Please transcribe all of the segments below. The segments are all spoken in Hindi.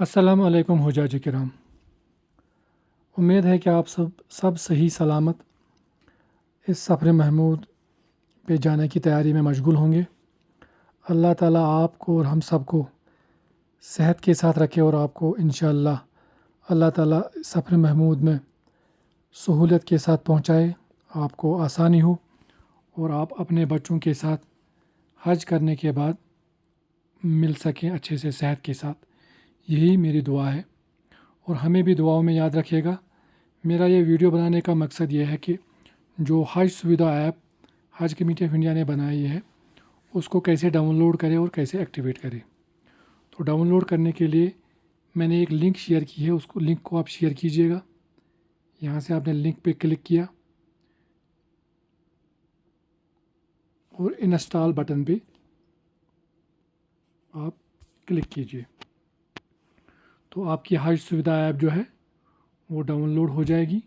अस्सलाम वालेकुम हुज्जाज किराम। उम्मीद है कि आप सब सही सलामत इस सफ़र महमूद पे जाने की तैयारी में मशगूल होंगे। अल्लाह ताला आपको और हम सबको सेहत के साथ रखे और आपको इंशाअल्लाह अल्लाह ताला सफ़र महमूद में सहूलियत के साथ पहुँचाए, आपको आसानी हो और आप अपने बच्चों के साथ हज करने के बाद मिल सकें अच्छे से सेहत के साथ। यही मेरी दुआ है और हमें भी दुआओं में याद रखिएगा। मेरा ये वीडियो बनाने का मकसद ये है कि जो हज सुविधा ऐप हज कमेटी ऑफ इंडिया ने बनाई है उसको कैसे डाउनलोड करें और कैसे एक्टिवेट करें। तो डाउनलोड करने के लिए मैंने एक लिंक शेयर की है, उसको लिंक को आप शेयर कीजिएगा। यहाँ से आपने लिंक पे क्लिक किया और इंस्टॉल बटन पे आप क्लिक कीजिए तो आपकी हज सुविधा ऐप जो है वो डाउनलोड हो जाएगी।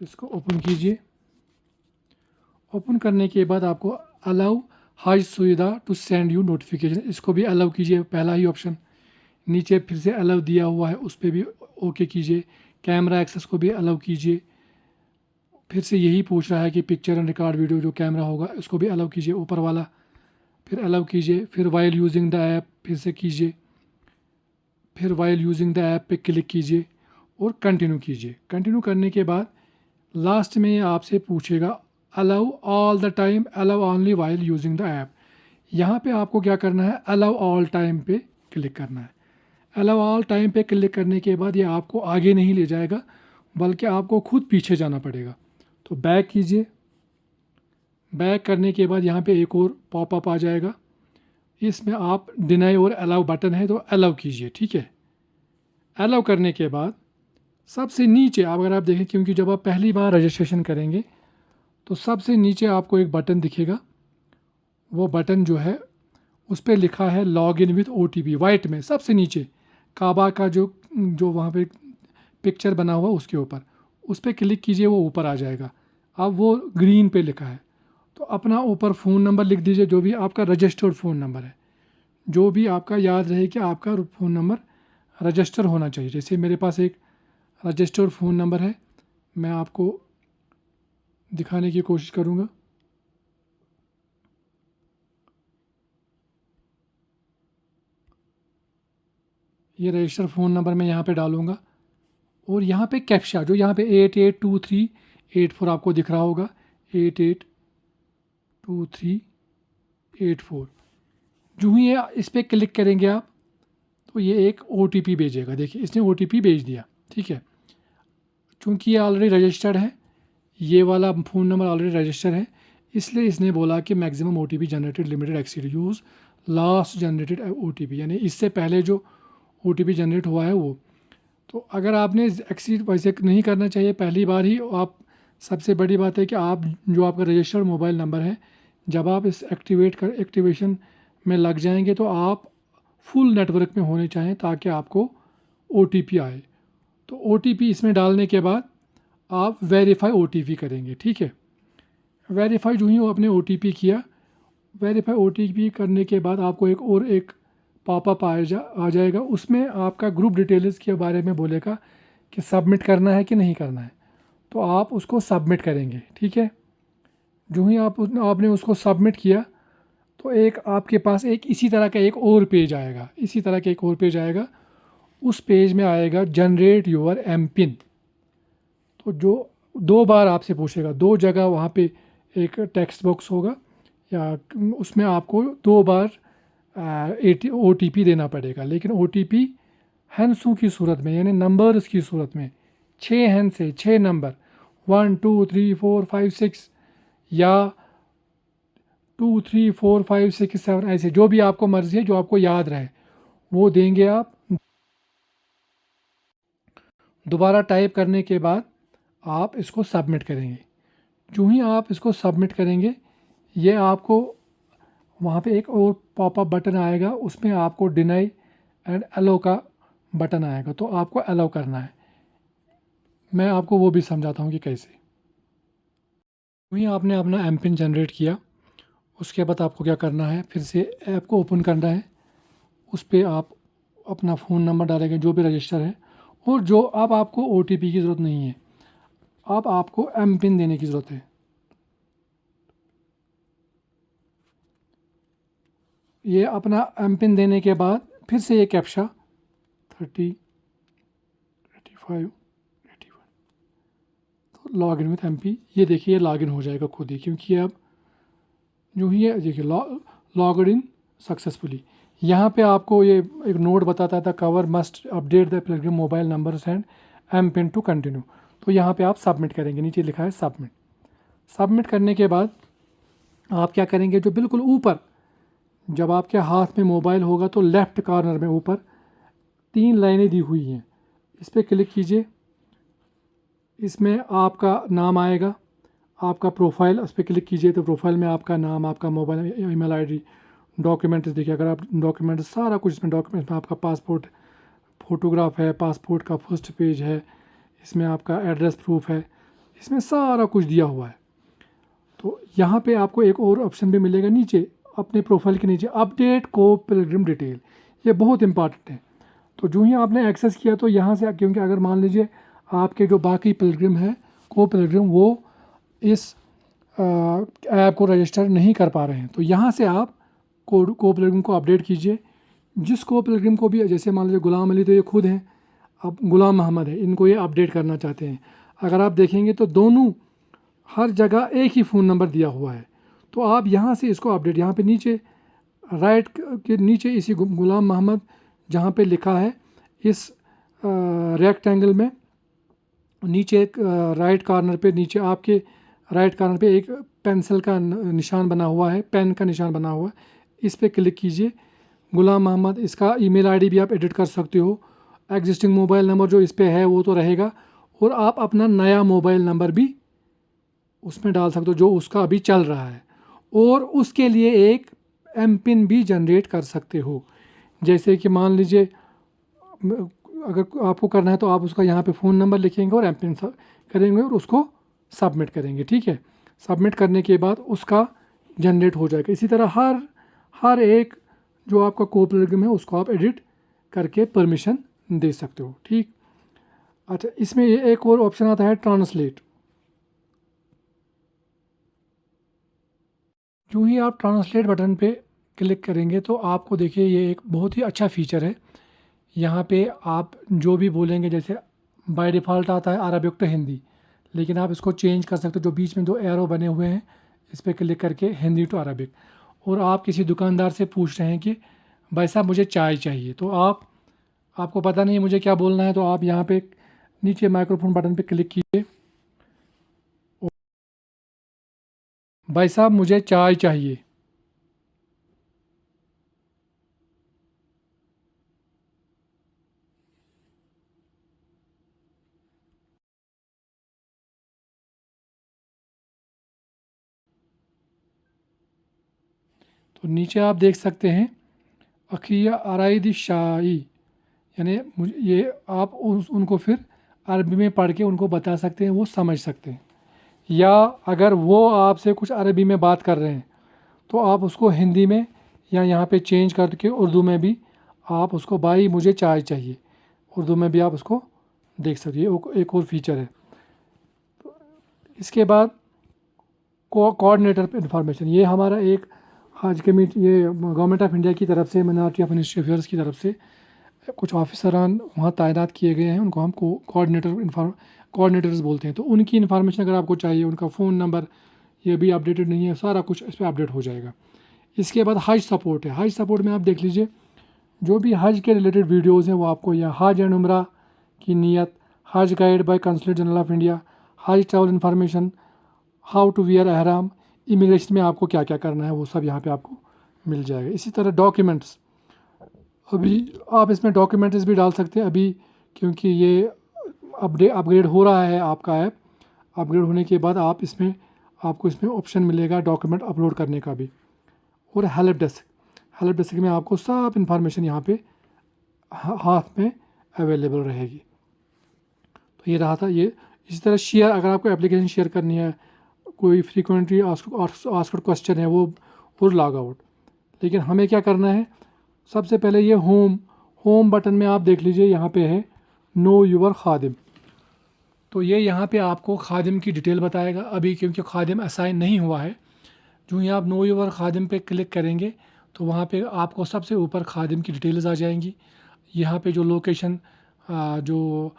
इसको ओपन कीजिए। ओपन करने के बाद आपको अलाउ हज सुविधा टू सेंड यू नोटिफिकेशन, इसको भी अलाउ कीजिए, पहला ही ऑप्शन। नीचे फिर से अलाउ दिया हुआ है उस पर भी ओके कीजिए। कैमरा एक्सेस को भी अलाउ कीजिए। फिर से यही पूछ रहा है कि पिक्चर एंड रिकॉर्ड वीडियो जो कैमरा होगा उसको भी अलाउ कीजिए, ऊपर वाला फिर अलाउ कीजिए। फिर वाइल यूजिंग द ऐप फिर से कीजिए। फिर वाइल यूजिंग द ऐप पे क्लिक कीजिए और कंटिन्यू कीजिए। कंटिन्यू करने के बाद लास्ट में आपसे पूछेगा allow all the time, allow only while using the app. यहाँ पे आपको क्या करना है, अलाउ ऑल टाइम पे क्लिक करना है। अलाउ ऑल टाइम पे क्लिक करने के बाद ये आपको आगे नहीं ले जाएगा बल्कि आपको खुद पीछे जाना पड़ेगा। तो बैक कीजिए। बैक करने के बाद यहाँ पे एक और पॉपअप आ जाएगा, इसमें आप डिनाई और अलाउ बटन है तो अलाउ कीजिए। ठीक है, अलाउ करने के बाद सबसे नीचे अगर आप देखें, क्योंकि जब आप पहली बार रजिस्ट्रेशन करेंगे तो सबसे नीचे आपको एक बटन दिखेगा। वो बटन जो है उस पर लिखा है log in with OTP, white में सबसे नीचे काबा का जो जो वहाँ पे पिक्चर बना हुआ उसके ऊपर उस पर क्लिक कीजिए, वो ऊपर आ जाएगा। अब वो ग्रीन पे लिखा है तो अपना ऊपर फ़ोन नंबर लिख दीजिए, जो भी आपका रजिस्टर्ड फ़ोन नंबर है, जो भी आपका याद रहे कि आपका फ़ोन नंबर रजिस्टर होना चाहिए। जैसे मेरे पास एक रजिस्टर्ड फ़ोन नंबर है, मैं आपको दिखाने की कोशिश करूँगा। ये रजिस्टर फ़ोन नंबर मैं यहाँ पे डालूँगा और यहाँ पे कैप्चा जो यहाँ पे 882384 आपको दिख रहा होगा, 882384। जो ही ये इस पर क्लिक करेंगे आप तो ये एक OTP भेजेगा। देखिए इसने OTP भेज दिया। ठीक है, चूँकि ये ऑलरेडी रजिस्टर्ड है, ये वाला फ़ोन नंबर ऑलरेडी रजिस्टर है, इसलिए इसने बोला कि maximum OTP generated limited exceed use last generated OTP, यानी इससे पहले जो OTP जनरेट हुआ है वो। तो अगर आपने एक्सीड वैसे नहीं करना चाहिए पहली बार ही आप। सबसे बड़ी बात है कि आप जो आपका रजिस्टर्ड मोबाइल नंबर है, जब आप इस एक्टिवेशन में लग जाएंगे तो आप फुल नेटवर्क में होने चाहिए ताकि आपको OTP आए। तो OTP इसमें डालने के बाद आप वेरीफाई OTP करेंगे। ठीक है, वेरीफाई जो ही वो अपने OTP किया, वेरीफाई OTP करने के बाद आपको एक पॉपअप आ जाएगा। उसमें आपका ग्रुप डिटेल्स के बारे में बोलेगा कि सबमिट करना है कि नहीं करना है, तो आप उसको सबमिट करेंगे। ठीक है, जो ही आपने उसको सबमिट किया तो एक आपके पास एक इसी तरह का एक और पेज आएगा, इसी तरह का एक और पेज आएगा। उस पेज में आएगा जनरेट योर MPIN। तो जो 2 बार आपसे पूछेगा, 2 जगह वहाँ पे एक टेक्स्ट बॉक्स होगा या उसमें आपको 2 बार OTP देना पड़ेगा, लेकिन OTP हैंसों की सूरत में, यानी नंबर्स की सूरत में, 6 हैंस से 6 नंबर 1 2 3 4 5 6 या 2 3 4 5 6 7, ऐसे जो भी आपको मर्ज़ी है, जो आपको याद रहे वो देंगे आप। दोबारा टाइप करने के बाद आप इसको सबमिट करेंगे। जो ही आप इसको सबमिट करेंगे ये आपको वहाँ पे एक और पॉपअप बटन आएगा, उसमें आपको डिनाई एंड अलो का बटन आएगा, तो आपको अलाउ करना है। मैं आपको वो भी समझाता हूँ कि कैसे। वहीं आपने अपना एम पिन जनरेट किया, उसके बाद आपको क्या करना है, फिर से ऐप को ओपन करना है। उस पर आप अपना फ़ोन नंबर डालेंगे जो भी रजिस्टर है, और जो अब आपको OTP की ज़रूरत नहीं है, अब आपको एम पिन देने की ज़रूरत है। ये अपना एम पिन देने के बाद फिर से ये कैप्चा 30 85 81, तो लॉग इन विथ MP, ये देखिए लॉग इन हो जाएगा खुद ही, क्योंकि अब जो ही है देखिए लॉग इन सक्सेसफुली। यहाँ पे आपको ये एक नोट बताता था, cover must update the pilgrim mobile number and M pin to continue. तो यहाँ पे आप सबमिट करेंगे, नीचे लिखा है सबमिट। सबमिट करने के बाद आप क्या करेंगे, जो बिल्कुल ऊपर जब आपके हाथ में मोबाइल होगा तो लेफ़्ट कॉर्नर में ऊपर 3 लाइनें दी हुई हैं, इस पर क्लिक कीजिए। इसमें आपका नाम आएगा, आपका प्रोफाइल, उस पर क्लिक कीजिए तो प्रोफाइल में आपका नाम, आपका मोबाइल, ईमेल आईडी, डॉक्यूमेंट्स देखिए, अगर आप डॉक्यूमेंट सारा कुछ इसमें डॉक्यूमेंट्स में आपका पासपोर्ट फ़ोटोग्राफ है, पासपोर्ट का फर्स्ट पेज है, इसमें आपका एड्रेस प्रूफ है, इसमें सारा कुछ दिया हुआ है। तो यहाँ पे आपको एक और ऑप्शन भी मिलेगा नीचे, अपने प्रोफाइल के नीचे, अपडेट को पिलग्रिम डिटेल, ये बहुत इंपॉर्टेंट है। तो जो ही आपने एक्सेस किया तो यहाँ से, क्योंकि अगर मान लीजिए आपके जो बाकी पिलग्रिम है, को पिलग्रिम, वो इस ऐप को रजिस्टर नहीं कर पा रहे हैं, तो यहाँ से आप को पिलग्रिम को अपडेट कीजिए। जिस को पिलग्रिम को भी, जैसे मान लीजिए गुलाम अली तो ये खुद हैं, अब गुलाम मोहम्मद है, इनको ये अपडेट करना चाहते हैं। अगर आप देखेंगे तो दोनों हर जगह एक ही फ़ोन नंबर दिया हुआ है, तो आप यहाँ से इसको अपडेट, यहाँ पे नीचे राइट के नीचे इसी गुलाम मोहम्मद जहाँ पे लिखा है, इस रेक्टेंगल में नीचे एक राइट कॉर्नर पे, नीचे आपके राइट कॉर्नर पे एक पेंसिल का निशान बना हुआ है, पेन का निशान बना हुआ है, इस पर क्लिक कीजिए। गुलाम मोहम्मद, इसका ईमेल आईडी भी आप एडिट कर सकते हो। एग्जिस्टिंग मोबाइल नंबर जो इस पर है वो तो रहेगा, और आप अपना नया मोबाइल नंबर भी उसमें डाल सकते हो जो उसका अभी चल रहा है, और उसके लिए एक एम पिन भी जनरेट कर सकते हो। जैसे कि मान लीजिए अगर आपको करना है तो आप उसका यहाँ पे फ़ोन नंबर लिखेंगे और एम पिन करेंगे और उसको सबमिट करेंगे, ठीक है। सबमिट करने के बाद उसका जनरेट हो जाएगा। इसी तरह हर एक जो आपका को पिलग्रिम है उसको आप एडिट करके परमिशन दे सकते हो, ठीक। अच्छा, इसमें ये एक और ऑप्शन आता है ट्रांसलेट। जो ही आप ट्रांसलेट बटन पे क्लिक करेंगे तो आपको देखिए ये एक बहुत ही अच्छा फ़ीचर है। यहाँ पे आप जो भी बोलेंगे, जैसे बाय डिफ़ॉल्ट आता है अरबिक टू हिंदी, लेकिन आप इसको चेंज कर सकते हो। जो बीच में 2 एरो बने हुए हैं, इस पर क्लिक करके हिंदी टू अरबिक। और आप किसी दुकानदार से पूछ रहे हैं कि भाई साहब मुझे चाय चाहिए, तो आपको पता नहीं है मुझे क्या बोलना है, तो आप यहाँ पे नीचे माइक्रोफोन बटन पे क्लिक कीजिए, भाई साहब मुझे चाय चाहिए। तो नीचे आप देख सकते हैं अखिया आराइदी शाही, यानी ये आप उनको फिर अरबी में पढ़ के उनको बता सकते हैं, वो समझ सकते हैं। या अगर वो आपसे कुछ अरबी में बात कर रहे हैं तो आप उसको हिंदी में या यहाँ पे चेंज करके उर्दू में भी आप उसको, भाई मुझे चाय चाहिए, उर्दू में भी आप उसको देख सकते हैं। ये एक और फीचर है। इसके बाद कोऑर्डिनेटर इन्फॉर्मेशन, ये हमारा एक आज के ये गवर्नमेंट ऑफ इंडिया की तरफ से, मिनिस्ट्री ऑफ मिनिस्ट्री अफेयर्स की तरफ से कुछ ऑफिसरान वहाँ तैनात किए गए हैं, उनको हम कोऑर्डिनेटर्स बोलते हैं। तो उनकी इन्फॉर्मेशन अगर आपको चाहिए, उनका फ़ोन नंबर, ये भी अपडेटेड नहीं है, सारा कुछ इस पर अपडेट हो जाएगा। इसके बाद हज सपोर्ट है। हज सपोर्ट में आप देख लीजिए जो भी हज के रिलेटेड वीडियोज़ हैं वो आपको, या हज एंड उम्रा की नीयत, हज guide by consulate general of India, हज travel information, how to wear अहराम, इमिग्रेशन में आपको क्या क्या करना है, वो सब यहाँ पे आपको मिल जाएगा। इसी तरह डॉक्यूमेंट्स, अभी आप इसमें डॉक्यूमेंट्स भी डाल सकते हैं अभी, क्योंकि ये अपग्रेड हो रहा है आपका ऐप। अपग्रेड होने के बाद आपको इसमें ऑप्शन मिलेगा डॉक्यूमेंट अपलोड करने का भी। और हेल्प डेस्क में आपको सब इन्फॉर्मेशन यहाँ पे हाथ में अवेलेबल रहेगी। तो ये रहा था ये। इसी तरह शेयर, अगर आपको एप्लीकेशन शेयर करनी है, कोई फ्रीक्वेंटली आस्क्ड क्वेश्चन है वो, और लॉग आउट। लेकिन हमें क्या करना है, सबसे पहले ये होम बटन में आप देख लीजिए, यहाँ पे है नो यूवर खादिम। तो ये यहाँ पे आपको खादिम की डिटेल बताएगा। अभी क्योंकि खादिम असाइन नहीं हुआ है, जो ही आप नो यूवर खादिम पे क्लिक करेंगे तो वहाँ पे आपको सबसे ऊपर खादिम की डिटेल्स आ जाएंगी। यहाँ पे जो लोकेशन जो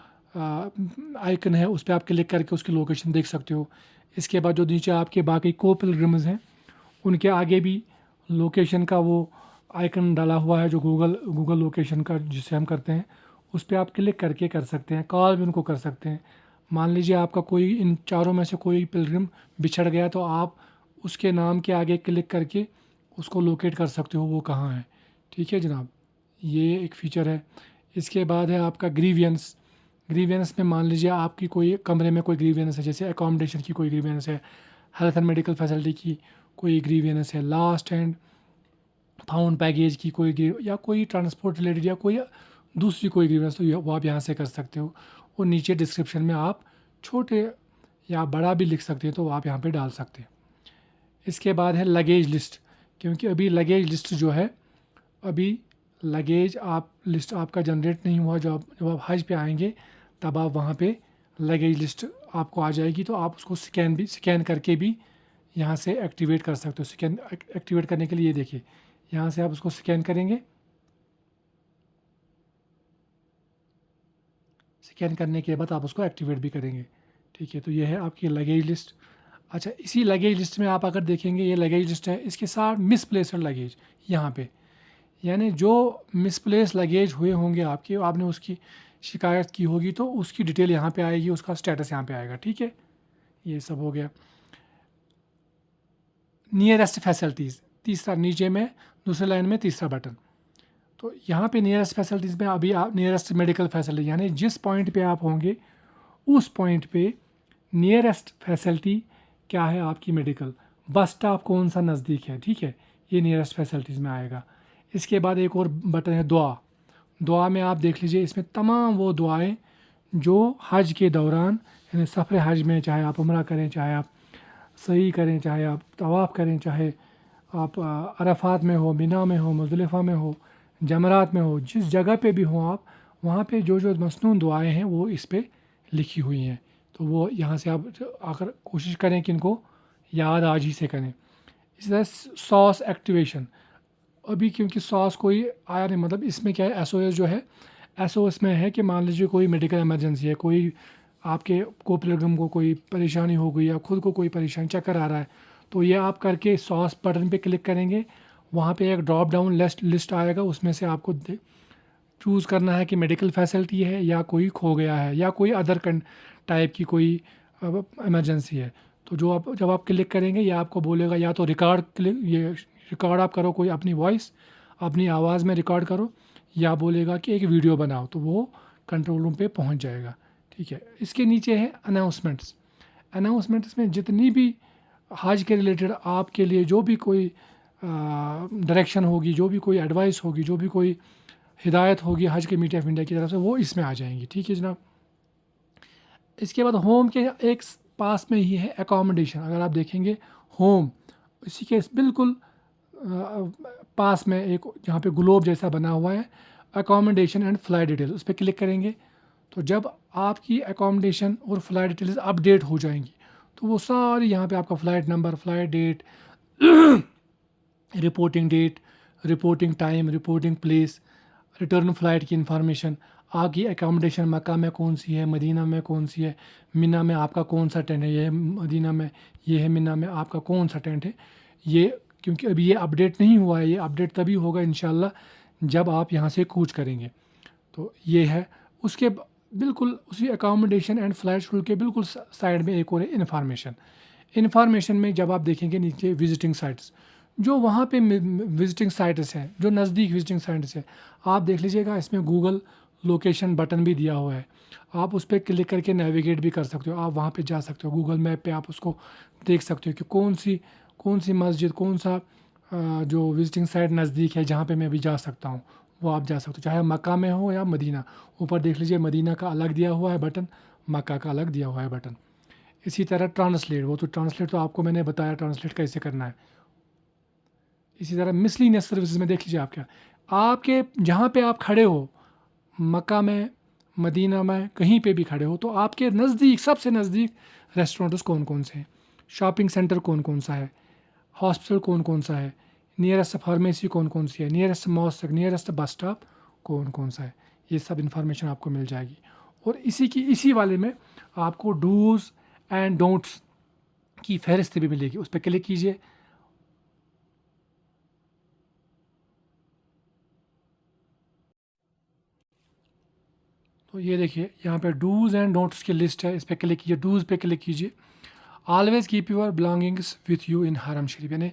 आइकन है उस पर आप क्लिक करके उसकी लोकेशन देख सकते हो। इसके बाद जो नीचे आपके बाकी को पिलग्रिम्स हैं उनके आगे भी लोकेशन का वो आइकन डाला हुआ है, जो गूगल लोकेशन का जिसे हम करते हैं, उस पर आप क्लिक करके कर सकते हैं, कॉल भी उनको कर सकते हैं। मान लीजिए आपका कोई इन चारों में से कोई पिलग्रिम बिछड़ गया तो आप उसके नाम के आगे क्लिक करके उसको लोकेट कर सकते हो वो कहाँ है। ठीक है जनाब, ये एक फ़ीचर है। इसके बाद है आपका ग्रीवियंस में मान लीजिए आपकी कोई कमरे में कोई ग्रीवियंस है, जैसे अकोमोडेशन की कोई ग्रीवियंस है, हेल्थ एंड मेडिकल फैसिलिटी की कोई ग्रीवियंस है, लास्ट एंड फाउंड पैकेज की कोई या कोई ट्रांसपोर्ट रिलेटेड या कोई दूसरी कोई ग्रीवियंस, तो वो आप यहाँ से कर सकते हो। और नीचे डिस्क्रिप्शन में आप छोटे या बड़ा भी लिख सकते हैं तो आप यहाँ पे डाल सकते हैं। इसके बाद है लगेज लिस्ट, क्योंकि अभी लगेज लिस्ट जो है, अभी लगेज आप लिस्ट आपका जनरेट नहीं हुआ। जब आप हज पे आएंगे तब आप वहाँ पे लगेज लिस्ट आपको आ जाएगी, तो आप उसको स्कैन करके भी यहाँ से एक्टिवेट कर सकते हो। एक्टिवेट करने के लिए ये देखिए, यहाँ से आप उसको स्कैन करेंगे, स्कैन करने के बाद आप उसको एक्टिवेट भी करेंगे। ठीक है, तो ये है आपकी लगेज लिस्ट। अच्छा, इसी लगेज लिस्ट में आप अगर देखेंगे, ये लगेज लिस्ट है, इसके साथ मिसप्लेस्ड लगेज यहाँ पे, यानी जो मिसप्लेस लगेज हुए होंगे आपके, आपने उसकी शिकायत की होगी तो उसकी डिटेल यहाँ पे आएगी, उसका स्टेटस यहाँ पे आएगा। ठीक है, ये सब हो गया। नियरेस्ट फैसिलिटीज़, तीसरा नीचे में दूसरे लाइन में तीसरा बटन। तो यहाँ पे नियरेस्ट फैसिलिटीज़ में अभी आप नियरेस्ट मेडिकल फैसिलिटी, यानी जिस पॉइंट पे आप होंगे उस पॉइंट पे नियरेस्ट फैसिलिटी क्या है आपकी मेडिकल, बस स्टॉप कौन सा नज़दीक है। ठीक है, ये नियरेस्ट फैसिलिटीज़ में आएगा। इसके बाद एक और बटन है दुआ में आप देख लीजिए, इसमें तमाम वो दुआएं जो हज के दौरान, यानी सफ़र हज में, चाहे आप उम्रा करें, चाहे आप सही करें, चाहे आप तवाफ़ करें, चाहे आप अरफात में हो, मिना में हो, मुज़दलिफ़ा में हो, जमरात में हो, जिस जगह पे भी हो आप, वहाँ पे जो जो मसनून दुआएं हैं वो इस पे लिखी हुई हैं। तो वो यहाँ से आप आकर कोशिश करें कि इनको याद आज ही से करें। इसी तरह सॉस एक्टिवेशन, अभी क्योंकि सॉस कोई आया नहीं, मतलब इसमें क्या है, SOS जो है, SOS में है कि मान लीजिए कोई मेडिकल इमरजेंसी है, कोई आपके को पिलग्रिम को कोई परेशानी हो गई या खुद को कोई परेशानी, चक्कर आ रहा है, तो ये आप करके सॉस बटन पे क्लिक करेंगे, वहाँ पे एक ड्रॉप डाउन लिस्ट आएगा, उसमें से आपको चूज़ करना है कि मेडिकल फैसिलिटी है या कोई खो गया है या कोई अदर टाइप की कोई इमरजेंसी है। तो जब आप क्लिक करेंगे ये आपको बोलेगा या तो रिकॉर्ड आप करो, कोई अपनी वॉइस अपनी आवाज़ में रिकॉर्ड करो, या बोलेगा कि एक वीडियो बनाओ, तो वो कंट्रोल रूम पे पहुंच जाएगा। ठीक है, इसके नीचे है अनाउंसमेंट्स में जितनी भी हज के रिलेटेड आपके लिए जो भी कोई डायरेक्शन होगी, जो भी कोई एडवाइस होगी, जो भी कोई हिदायत होगी हज के मीडिया ऑफ इंडिया की तरफ से, वो इसमें आ जाएंगी। ठीक है जनाब। इसके बाद होम के एक पास में ही है एकोमोडेशन। अगर आप देखेंगे होम, इसी के बिल्कुल पास में एक जहाँ पे ग्लोब जैसा बना हुआ है, अकोमोडेशन एंड फ्लाइट डिटेल, उस पर क्लिक करेंगे तो जब आपकी अकोमोडेशन और फ्लाइट डिटेल्स अपडेट हो जाएंगी तो वो सारी यहाँ पे आपका flight number, flight date, reporting date, reporting time, reporting place, return flight की इंफॉर्मेशन, आपकी अकोमोडेशन मक्का में कौन सी है, मदीना में कौन सी है, मिना में आपका कौन सा टेंट है, ये है मदीना में, ये है मिना में आपका कौन सा टेंट है। ये क्योंकि अभी ये अपडेट नहीं हुआ है, ये अपडेट तभी होगा इंशाल्लाह जब आप यहाँ से कूच करेंगे। तो ये है। उसके बिल्कुल उसी अकोमोडेशन एंड फ़्लाइट शेड्यूल के बिल्कुल साइड में एक और है इन्फॉर्मेशन में जब आप देखेंगे नीचे विजिटिंग साइट्स, जो वहाँ पे विजिटिंग साइट्स हैं, जो नज़दीक विजिटिंग साइट्स हैं, आप देख लीजिएगा इसमें गूगल लोकेशन बटन भी दिया हुआ है, आप उस पर क्लिक करके नेविगेट भी कर सकते हो, आप वहाँ पे जा सकते हो, गूगल मैप पे आप उसको देख सकते हो कि कौन सी मस्जिद, कौन सा जो विजिटिंग साइट नज़दीक है जहाँ पे मैं भी जा सकता हूँ, वो आप जा सकते हो, चाहे मक्का में हो या मदीना। ऊपर देख लीजिए मदीना का अलग दिया हुआ है बटन, मक्का का अलग दिया हुआ है बटन। इसी तरह ट्रांसलेट, वो तो ट्रांसलेट तो आपको मैंने बताया ट्रांसलेट कैसे करना है। इसी तरह मिसलिनियस सर्विसेज में देख लीजिए आप क्या, आपके जहाँ पे आप खड़े हो, मक्का में, मदीना में, कहीं पे भी खड़े हो, तो आपके नज़दीक, सबसे नज़दीक रेस्टोरेंट्स कौन कौन से हैं, शॉपिंग सेंटर कौन कौन सा है, हॉस्पिटल कौन कौन सा है, नियरेस्ट फार्मेसी कौन कौन सी है, nearest mosque, nearest bus stop कौन कौन सा है, ये सब इन्फॉर्मेशन आपको मिल जाएगी। और इसी वाले में आपको डूज़ एंड डोंट्स की फहरिस्त भी मिलेगी, उस पर क्लिक कीजिए। तो ये देखिए यहाँ पे डूज़ एंड डोंट्स की लिस्ट है, इस पर क्लिक कीजिए, डूज़ पे क्लिक कीजिए। Always keep your belongings with you in हरम शरीफ, यानी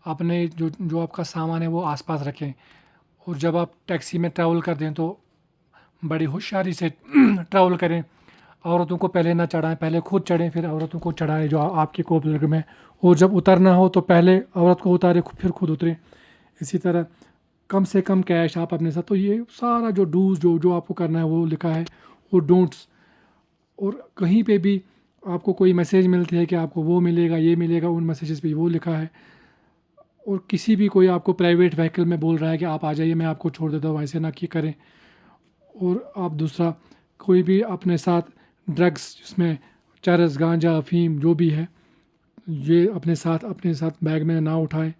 अपने जो आपका सामान है वो आसपास रखें। और जब आप टैक्सी में ट्रैवल करते हैं तो बड़ी होशियारी से ट्रैवल करें। औरतों को पहले ना चढ़ाएं, पहले खुद चढ़ें फिर औरतों को चढ़ाएं जो आपके को बुजुर्ग में। और जब उतरना हो तो पहले औरत को उतारे फिर खुद उतरें। इसी तरह कम से कम कैश आप अपने साथ, तो ये सारा जो डूज जो जो आपको करना है वो लिखा है, और डोंट्स। और कहीं पे भी आपको कोई मैसेज मिलती है कि आपको वो मिलेगा, ये मिलेगा, उन मैसेजेस पे वो लिखा है। और किसी भी कोई आपको प्राइवेट व्हीकल में बोल रहा है कि आप आ जाइए मैं आपको छोड़ देता हूँ, ऐसे ना कि करें। और आप दूसरा कोई भी अपने साथ ड्रग्स, जिसमें चरस, गांजा, अफीम जो भी है, ये अपने साथ बैग में ना उठाएं।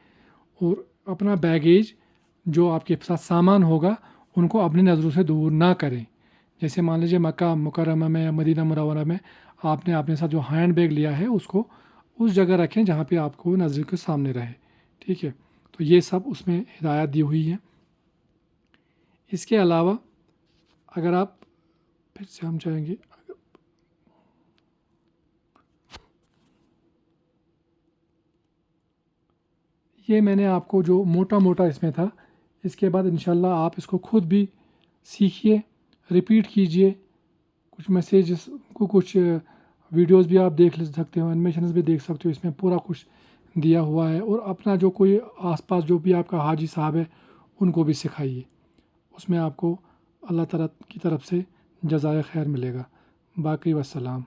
और अपना बैगेज जो आपके साथ सामान होगा उनको अपनी नज़रों से दूर ना करें। जैसे मान लीजिए मक्का मुकर्रमा में या मदीना मुनव्वरा में आपने अपने साथ जो हैंड बैग लिया है उसको उस जगह रखें जहाँ पे आपको नज़र के सामने रहे, ठीक है। तो ये सब उसमें हिदायत दी हुई है। इसके अलावा अगर आप फिर से हम चाहेंगे, ये मैंने आपको जो मोटा मोटा इसमें था, इसके बाद इंशाल्लाह आप इसको खुद भी सीखिए, रिपीट कीजिए। कुछ मैसेजेस को, कुछ वीडियोस भी आप देख सकते हो, एनिमेशंस भी देख सकते हो, इसमें पूरा कुछ दिया हुआ है। और अपना जो कोई आसपास जो भी आपका हाजी साहब है उनको भी सिखाइए, उसमें आपको अल्लाह ताला की तरफ से जज़ाए खैर मिलेगा। बाकी वस्सलाम।